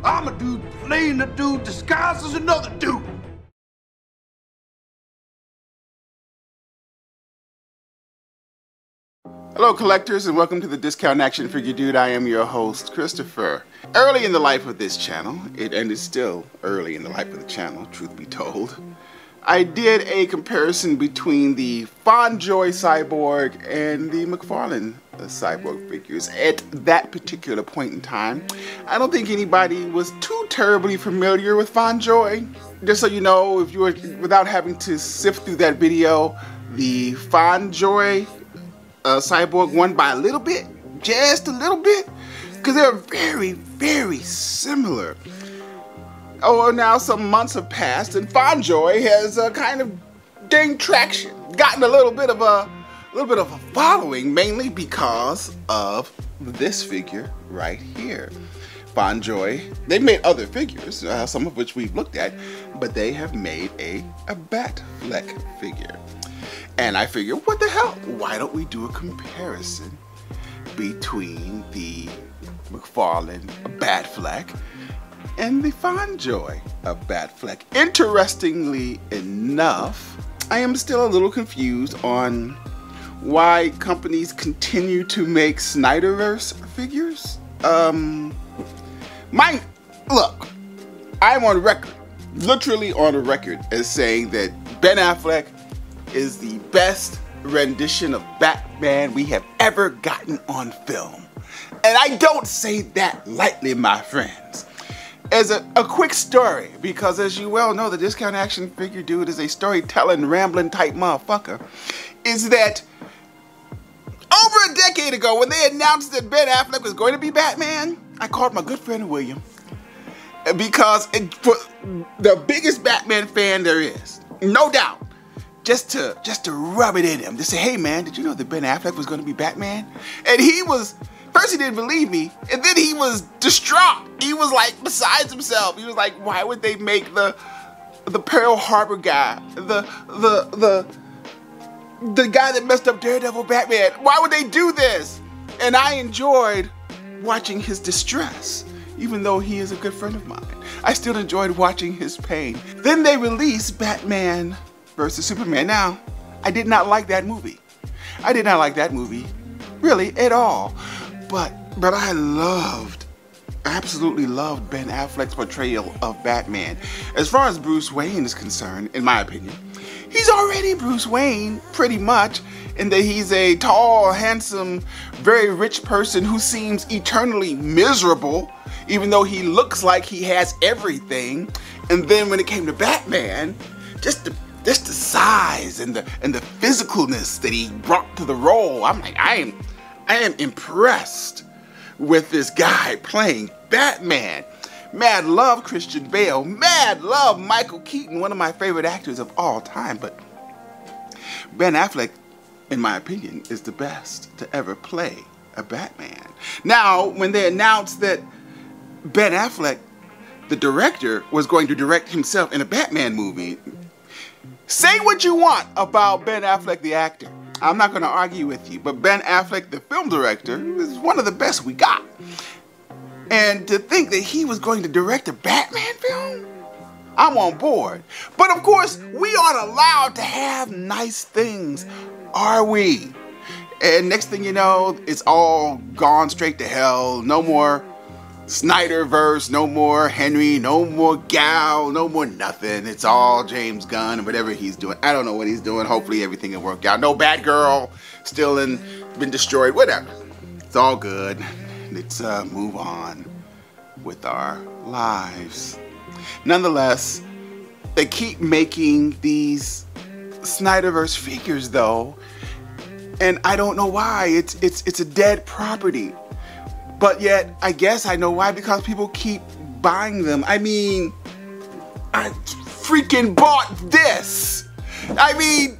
I'm a dude playing a dude disguised as another dude. Hello collectors, and welcome to the Discount Action Figure Dude. I am your host, Christopher. Early in the life of this channel, and it's still early in the life of the channel, truth be told, I did a comparison between the Fondjoy Cyborg and the McFarlane Cyborg figures at that particular point in time. I don't think anybody was too terribly familiar with Fondjoy. Just so you know, if you were, without having to sift through that video, the Fondjoy Cyborg won by a little bit, just a little bit, because they're very, very similar. Oh, now some months have passed, and Fondjoy has kind of gained traction, gotten a little bit of a following, mainly because of this figure right here. Fondjoy, they've made other figures, some of which we've looked at, but they have made a Batfleck figure. And I figure, what the hell? Why don't we do a comparison between the McFarlane Batfleck and the Fondjoy Batfleck? Interestingly enough, I am still a little confused on why companies continue to make Snyderverse figures. Look, I'm on record, literally on record, as saying that Ben Affleck is the best rendition of Batman we have ever gotten on film. And I don't say that lightly, my friends. As a quick story, because as you well know, the Discount Action Figure Dude is a storytelling, rambling type motherfucker, is that over a decade ago, when they announced that Ben Affleck was going to be Batman, I called my good friend William, because for the biggest Batman fan there is, no doubt, just to rub it in him, to say, hey man, did you know that Ben Affleck was going to be Batman? And he was, first he didn't believe me, and then he was distraught. He was like besides himself. He was like, why would they make the Pearl Harbor guy, the guy that messed up Daredevil Batman? Why would they do this? And I enjoyed watching his distress, even though he is a good friend of mine. I still enjoyed watching his pain. Then they released Batman versus Superman. Now, I did not like that movie. I did not like that movie, really, at all. But I absolutely loved Ben Affleck's portrayal of Batman. As far as Bruce Wayne is concerned, in my opinion, he's already Bruce Wayne, pretty much, in that he's a tall, handsome, very rich person who seems eternally miserable, even though he looks like he has everything. And then when it came to Batman, just the size and the physicalness that he brought to the role, I'm like, I am impressed with this guy playing Batman. Mad love Christian Bale, mad love Michael Keaton, one of my favorite actors of all time, but Ben Affleck, in my opinion, is the best to ever play a Batman. Now, when they announced that Ben Affleck, the director, was going to direct himself in a Batman movie, say what you want about Ben Affleck, the actor. I'm not going to argue with you, but Ben Affleck, the film director, is one of the best we got. And to think that he was going to direct a Batman film, I'm on board. But of course, we aren't allowed to have nice things, are we? And next thing you know, it's all gone straight to hell. No more Snyderverse, no more Henry, no more Gal, no more nothing. It's all James Gunn and whatever he's doing. I don't know what he's doing. Hopefully everything will work out. No Batgirl, still been destroyed, whatever. It's all good. Let's move on with our lives. Nonetheless, they keep making these Snyderverse figures though, and I don't know why. It's a dead property. But yet, I guess I know why, because people keep buying them. I mean, I freaking bought this. I mean,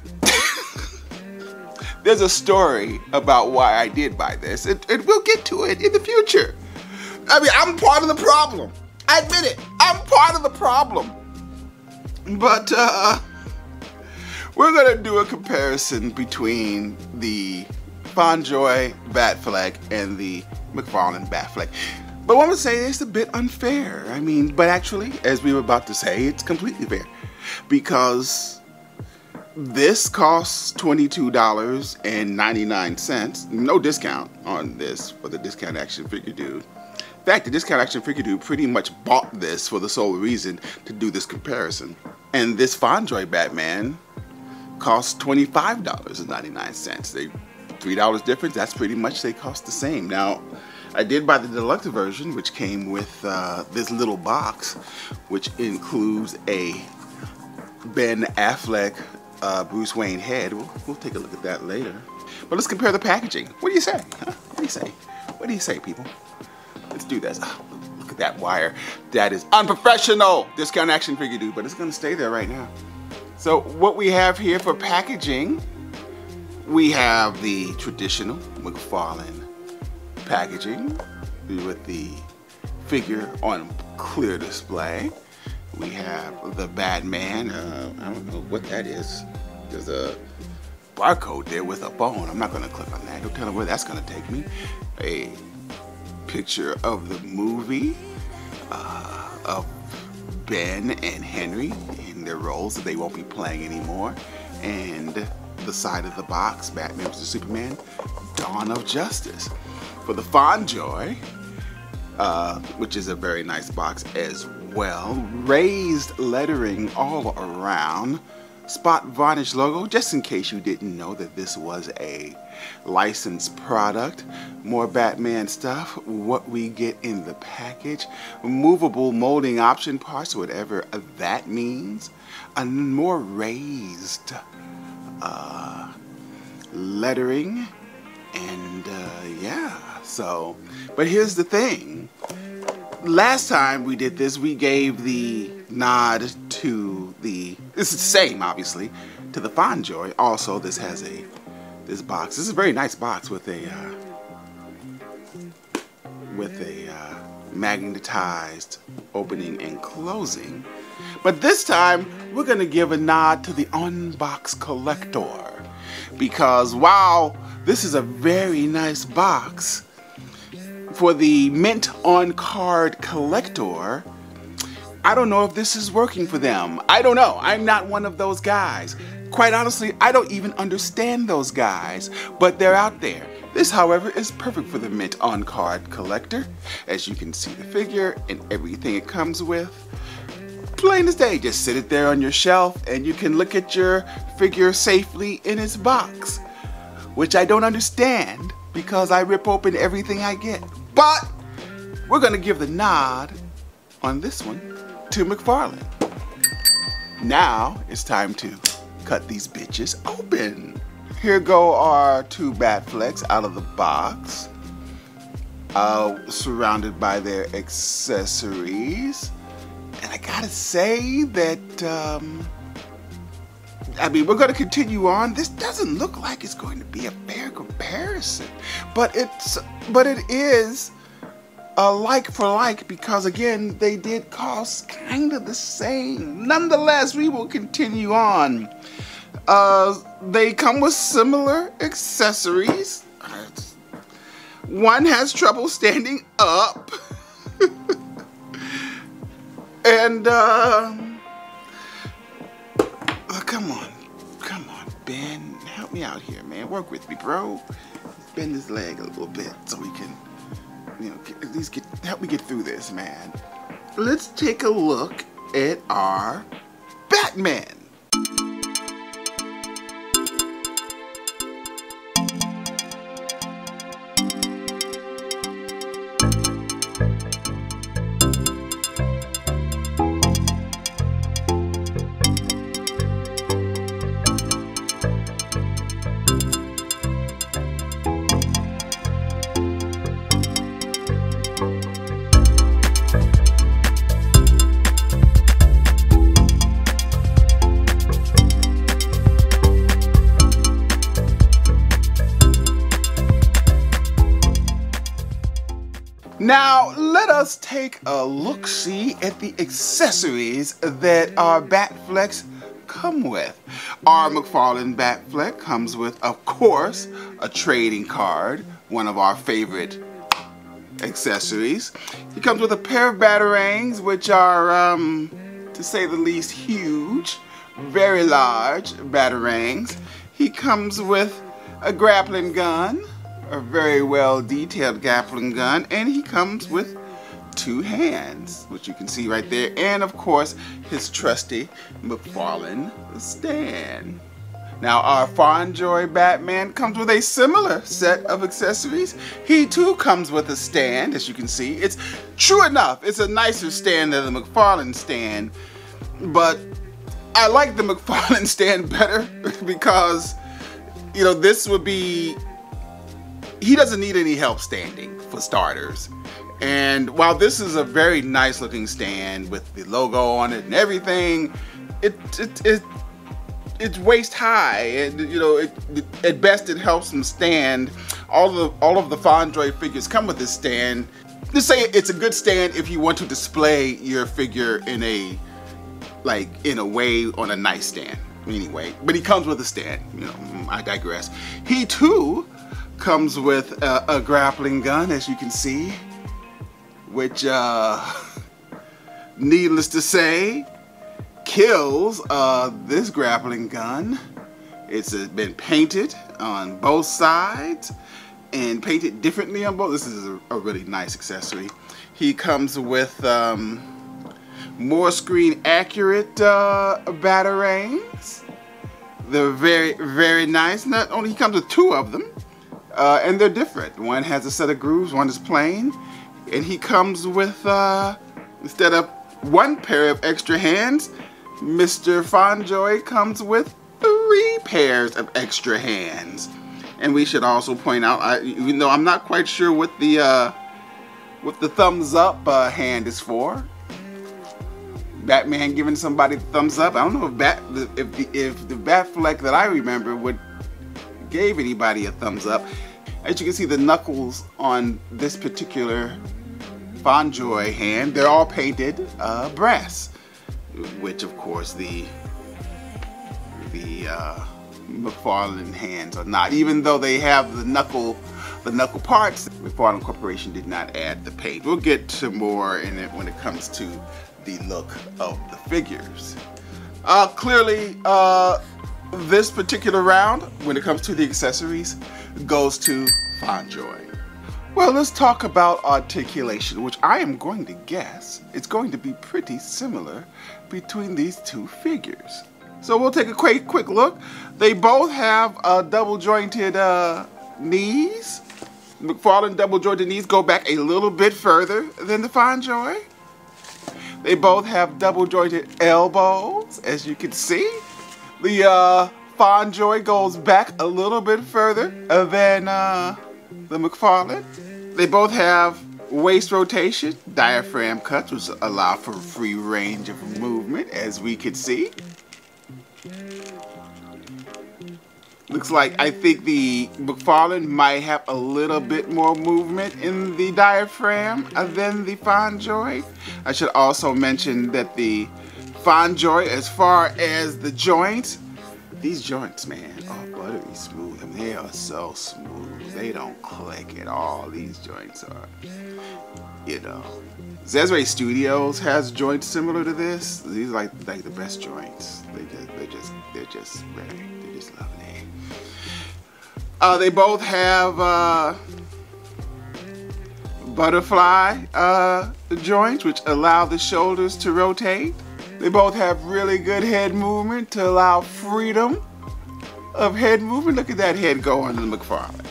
there's a story about why I did buy this, and we'll get to it in the future. I mean, I'm part of the problem. I admit it, I'm part of the problem. But we're gonna do a comparison between the Fondjoy Batfleck and the McFarlane Batfleck. But one would say it's a bit unfair. I mean, but actually, as we were about to say, it's completely fair. Because this costs $22.99. No discount on this for the Discount Action Figure Dude. In fact, the Discount Action Figure Dude pretty much bought this for the sole reason to do this comparison. And this Fondjoy Batman costs $25.99. They $3 difference. That's pretty much they cost the same. Now, I did buy the deluxe version, which came with this little box, which includes a Ben Affleck Bruce Wayne head. We'll take a look at that later. But let's compare the packaging. What do you say? Huh? What do you say? What do you say, people? Let's do this. Oh, look at that wire. That is unprofessional. Discount Action Figure Dude, but it's going to stay there right now. So what we have here for packaging, we have the traditional McFarlane packaging with the figure on clear display. We have the Batman. I don't know what that is. There's a barcode there with a phone. I'm not going to click on that. Don't tell me where that's going to take me. A picture of the movie of Ben and Henry in their roles that they won't be playing anymore. And the side of the box, Batman vs. Superman, Dawn of Justice. For the Fondjoy, which is a very nice box as well, raised lettering all around, spot varnish logo, just in case you didn't know that this was a licensed product. More Batman stuff, what we get in the package, movable molding option parts, whatever that means, a more raised lettering, and yeah, so, but here's the thing. Last time we did this, we gave the nod to the, this is the same obviously, to the Fondjoy. Also, this has this box. This is a very nice box with a magnetized opening and closing. But this time, we're gonna give a nod to the Unbox Collector, because while this is a very nice box, for the mint on card collector, I don't know if this is working for them. I don't know. I'm not one of those guys. Quite honestly, I don't even understand those guys, but they're out there. This, however, is perfect for the mint on card collector. As you can see the figure and everything it comes with. Plain as day, just sit it there on your shelf and you can look at your figure safely in its box, which I don't understand because I rip open everything I get. But we're gonna give the nod on this one to McFarlane. Now it's time to cut these bitches open. Here go our two Batflecks out of the box, surrounded by their accessories. And I gotta say that, I mean, we're gonna continue on. This doesn't look like it's going to be a fair comparison, but it is a like for like, because again, they did cost kind of the same. Nonetheless, we will continue on. They come with similar accessories. One has trouble standing up. And, come on, Ben, help me out here, man. Work with me, bro. Bend his leg a little bit so we can, you know, at least help me get through this, man. Let's take a look at our Batman. Now, let us take a look-see at the accessories that our Batflecks come with. Our McFarlane Batfleck comes with, of course, a trading card, one of our favorite accessories. He comes with a pair of batarangs, which are, to say the least, huge, very large batarangs. He comes with a grappling gun, a very well detailed grappling gun, and he comes with 2 hands, which you can see right there, and of course his trusty McFarlane stand. Now our Fondjoy Batman comes with a similar set of accessories. He too comes with a stand, as you can see. It's true enough, it's a nicer stand than the McFarlane stand, but I like the McFarlane stand better because, you know, this would be, he doesn't need any help standing for starters. And while this is a very nice looking stand with the logo on it and everything, it's waist high, and you know, at best it helps him stand. All of the Fondjoy figures come with this stand. Just say it's a good stand if you want to display your figure in a way on a nightstand. Anyway, but he comes with a stand. You know, I digress. He too comes with a grappling gun, as you can see, which, needless to say, kills this grappling gun. It's been painted on both sides and painted differently on both. This is a really nice accessory. He comes with more screen accurate batarangs. They're very, very nice. Not only, he comes with 2 of them, and they're different. One has a set of grooves, one is plain. And he comes with, instead of 1 pair of extra hands, Mr. Fondjoy comes with 3 pairs of extra hands. And we should also point out, even though I'm not quite sure what the thumbs up hand is for, Batman giving somebody the thumbs up. I don't know if the Batfleck that I remember gave anybody a thumbs up. As you can see, the knuckles on this particular Fondjoy hand, they're all painted brass, which of course the McFarlane hands are not. Even though they have the knuckle parts, McFarlane Corporation did not add the paint. We'll get to more in it when it comes to the look of the figures. Clearly, this particular round, when it comes to the accessories, goes to Fondjoy. Well, let's talk about articulation, which I am going to guess it's going to be pretty similar between these 2 figures. So we'll take a quick look. They both have double jointed knees. McFarlane double jointed knees go back a little bit further than the Fondjoy. They both have double jointed elbows, as you can see. The Fondjoy goes back a little bit further than the McFarlane. They both have waist rotation, diaphragm cuts, which allow for free range of movement, as we can see. Looks like, I think the McFarlane might have a little bit more movement in the diaphragm than the Fondjoy. I should also mention that the Fondjoy, as far as the joints, these joints, man, are buttery smooth. I mean, they are so smooth. They don't click at all. These joints are, you know. Zesray Studios has joints similar to this. These are like the best joints. They're just lovely. They both have butterfly joints, which allow the shoulders to rotate. They both have really good head movement to allow freedom of head movement. Look at that head go on the McFarlane.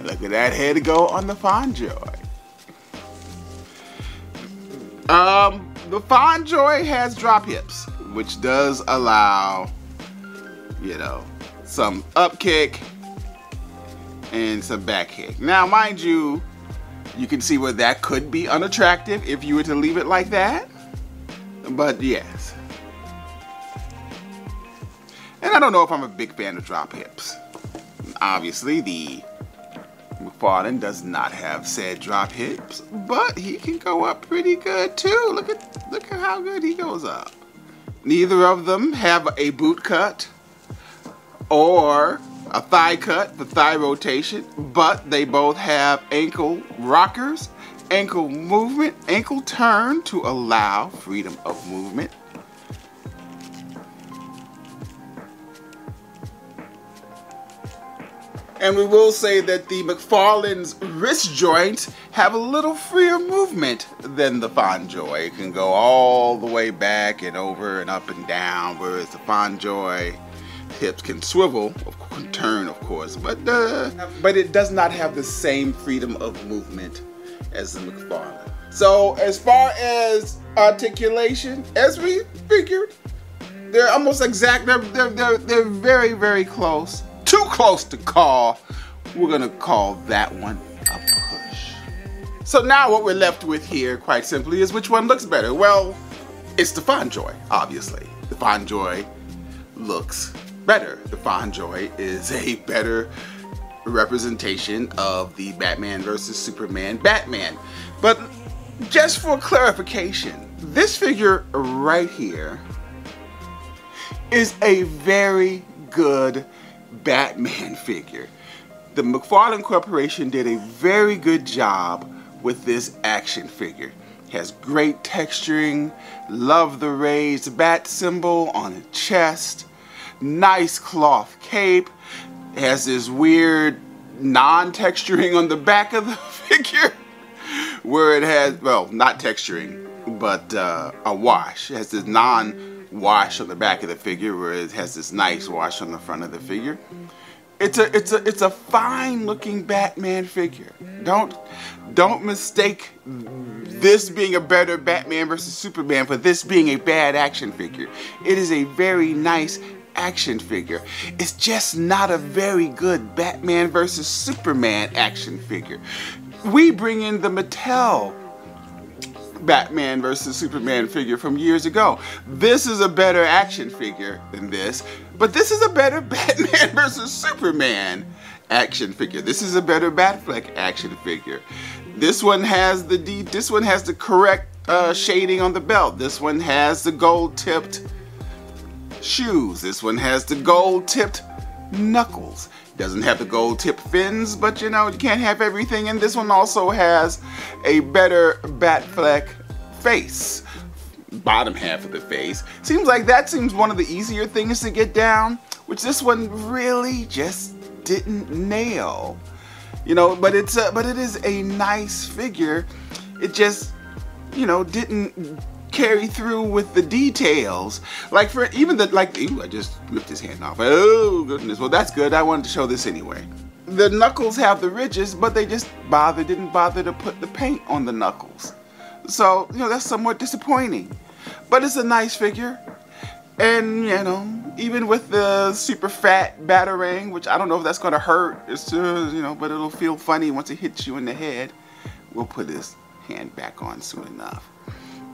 Look at that head go on the Fondjoy. The Fondjoy has drop hips, which does allow, you know, some up kick and some back kick. Now, mind you, you can see where that could be unattractive if you were to leave it like that. But yes. And I don't know if I'm a big fan of drop hips. Obviously, the McFarlane does not have said drop hips, but he can go up pretty good too. Look at how good he goes up. Neither of them have a boot cut or a thigh cut for thigh rotation, but they both have ankle rockers, ankle movement, ankle turn to allow freedom of movement. And we will say that the McFarlane's wrist joints have a little freer movement than the Fondjoy. It can go all the way back and over and up and down, whereas the Fondjoy hips can swivel, can turn of course, but it does not have the same freedom of movement as the McFarlane. So as far as articulation, as we figured, they're almost exact. They're very, very close. Too close to call. We're gonna call that one a push. So now what we're left with here, quite simply, is which one looks better. Well, it's the Fondjoy, obviously. The Fondjoy looks better. The Fondjoy is a better representation of the Batman versus Superman Batman. But just for clarification, this figure right here is a very good Batman figure. The McFarlane Corporation did a very good job with this action figure. Has great texturing, love the raised bat symbol on the chest, nice cloth cape, has this weird non-texturing on the back of the figure where it has, well, not texturing, but a wash. It has this non-wash on the back of the figure where it has this nice wash on the front of the figure. It's a fine looking Batman figure. Don't mistake this being a better Batman versus Superman for this being a bad action figure. It is a very nice action figure. It's just not a very good Batman versus Superman action figure. We bring in the Mattel Batman versus Superman figure from years ago. This is a better action figure than this, but this is a better Batman versus Superman action figure. This is a better Batfleck action figure. This one has the correct shading on the belt. This one has the gold-tipped shoes. This one has the gold-tipped knuckles. Doesn't have the gold-tipped fins, but you know, you can't have everything. And this one also has a better Batfleck face. Bottom half of the face. Seems like that seems one of the easier things to get down, which this one really just didn't nail. You know, but it is a nice figure. It just, you know, didn't carry through with the details. Like for even the, like, ooh, I just ripped his hand off. Oh goodness, well that's good. I wanted to show this anyway. The knuckles have the ridges, but they just didn't bother to put the paint on the knuckles. So, you know, that's somewhat disappointing. But it's a nice figure. And, you know, even with the super fat Batarang, which I don't know if that's gonna hurt, it's you know, but it'll feel funny once it hits you in the head. We'll put his hand back on soon enough.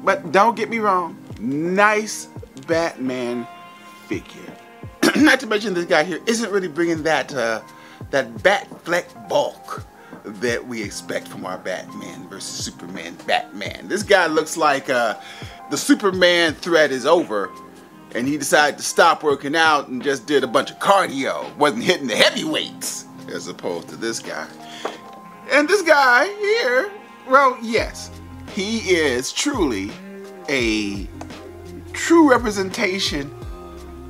But don't get me wrong, nice Batman figure. Not to mention this guy here isn't really bringing that Batfleck bulk that we expect from our Batman versus Superman Batman. This guy looks like the Superman threat is over and he decided to stop working out and just did a bunch of cardio, wasn't hitting the heavyweights, as opposed to this guy. And this guy here, well, yes, he is truly a true representation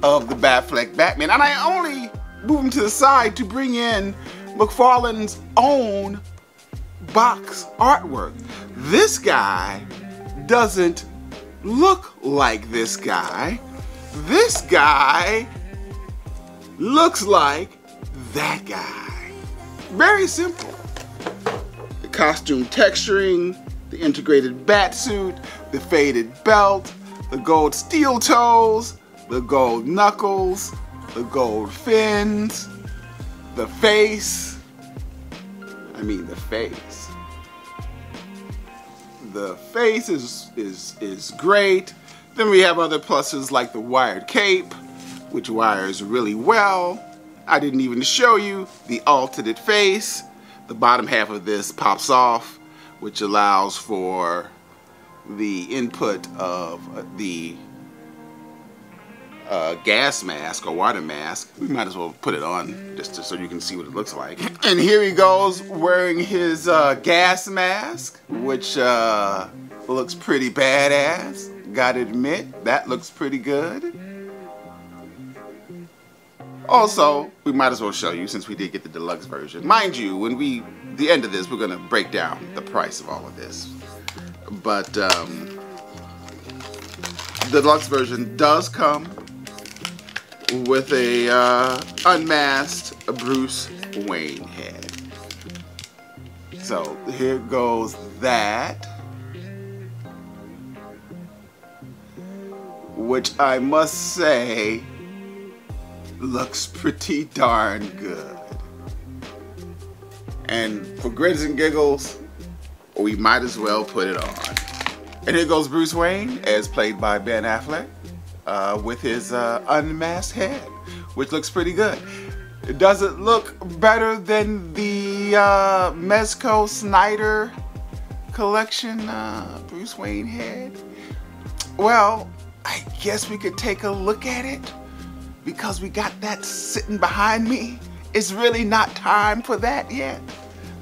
of the Batfleck Batman. And I only move him to the side to bring in McFarlane's own box artwork. This guy doesn't look like this guy. This guy looks like that guy. Very simple. The costume texturing, the integrated bat suit, the faded belt, the gold steel toes, the gold knuckles, the gold fins, the face. I mean the face. The face is great. Then we have other pluses like the wired cape, which wires really well. I didn't even show you the alternate face. The bottom half of this pops off, which allows for the input of the gas mask or water mask. We might as well put it on just so you can see what it looks like. And here he goes wearing his gas mask, which looks pretty badass. Gotta admit, that looks pretty good. Also, we might as well show you, since we did get the deluxe version. Mind you, when the end of this, we're gonna break down the price of all of this. But the deluxe version does come with a unmasked Bruce Wayne head. So here goes that, which I must say looks pretty darn good. And for grins and giggles, we might as well put it on. And here goes Bruce Wayne, as played by Ben Affleck, with his unmasked head, which looks pretty good. Does it look better than the Mezco Snyder collection Bruce Wayne head? Well, I guess we could take a look at it, because we got that sitting behind me. It's really not time for that yet.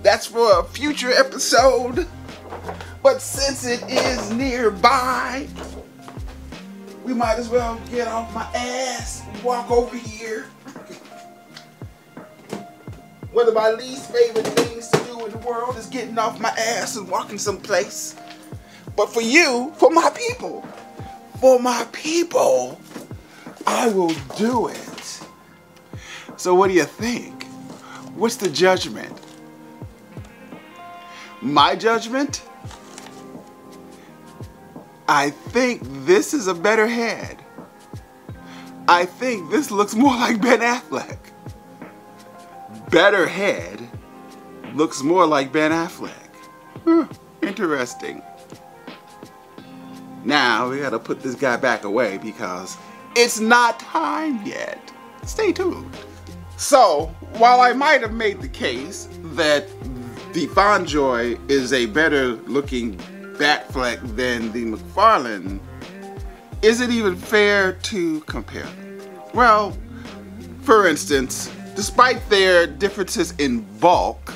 That's for a future episode. But since it is nearby, we might as well get off my ass and walk over here. One of my least favorite things to do in the world is getting off my ass and walking someplace. But for you, for my people, I will do it. So what do you think? What's the judgment? My judgment? I think this is a better head. I think this looks more like Ben Affleck. Better head looks more like Ben Affleck. Interesting. Now we gotta put this guy back away because it's not time yet. Stay tuned. So, while I might have made the case that the Fondjoy is a better looking Batfleck than the McFarlane, is it even fair to compare them? Well, for instance, despite their differences in bulk,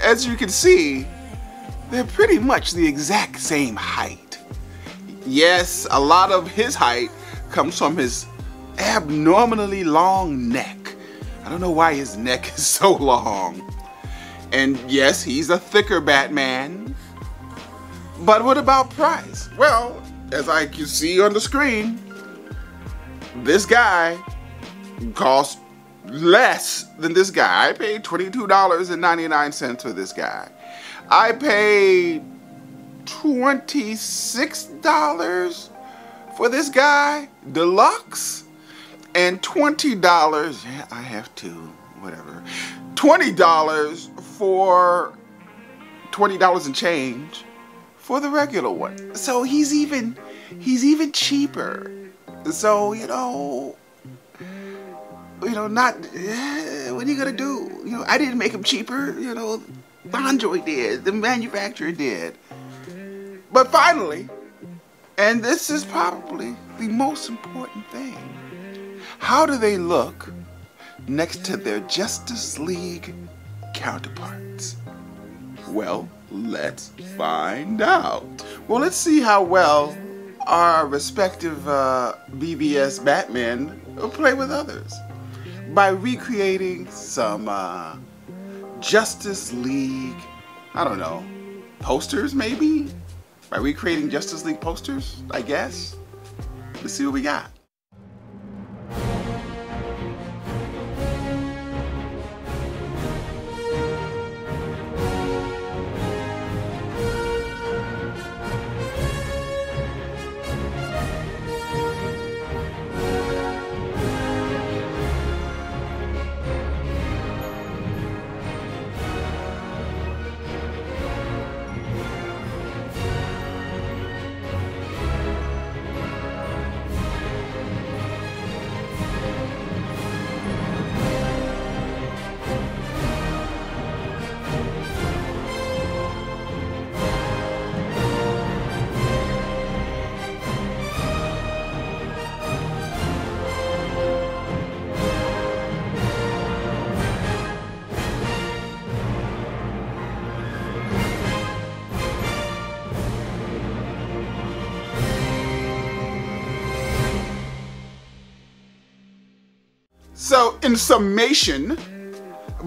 as you can see, they're pretty much the exact same height. Yes, a lot of his height comes from his abnormally long neck. I don't know why his neck is so long. And yes, he's a thicker Batman. But what about price? Well, as I can see on the screen, this guy costs less than this guy. I paid $22.99 for this guy. I paid $26 for this guy, deluxe, and $20, yeah, I have to, whatever, $20 for $20 and change for the regular one. So he's even cheaper. So, what are you gonna do? I didn't make him cheaper, Fondjoy did, the manufacturer did. But finally, and this is probably the most important thing, how do they look next to their Justice League counterparts? Well, let's find out. Well, let's see how well our respective BvS Batman play with others by recreating some Justice League, I don't know, posters maybe? By recreating Justice League posters, I guess. Let's see what we got. So in summation,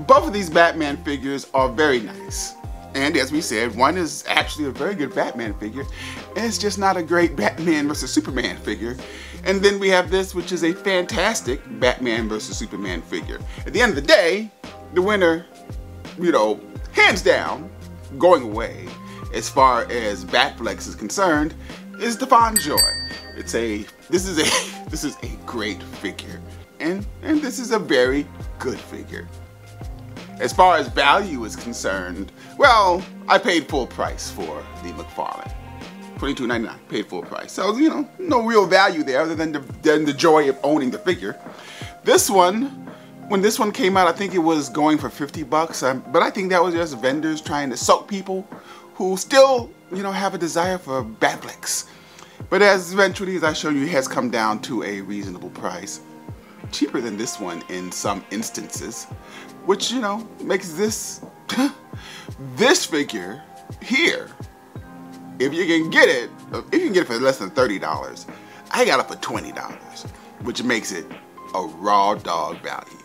both of these Batman figures are very nice. And as we said, one is actually a very good Batman figure, and it's just not a great Batman versus Superman figure. And then we have this, which is a fantastic Batman versus Superman figure. At the end of the day, the winner, you know, hands down, going away, as far as Batfleck is concerned, is the Fondjoy. This is a great figure, and this is a very good figure. As far as value is concerned, well, I paid full price for the McFarlane. $22.99, paid full price. So, you know, no real value there other than the joy of owning the figure. This one, when this one came out, I think it was going for 50 bucks. But I think that was just vendors trying to soak people who still, you know, have a desire for Batflecks. But as eventually, as I showed you, it has come down to a reasonable price. Cheaper than this one in some instances, which, you know, makes this this figure here, if you can get it for less than $30, I got it for $20, which makes it a raw dog value.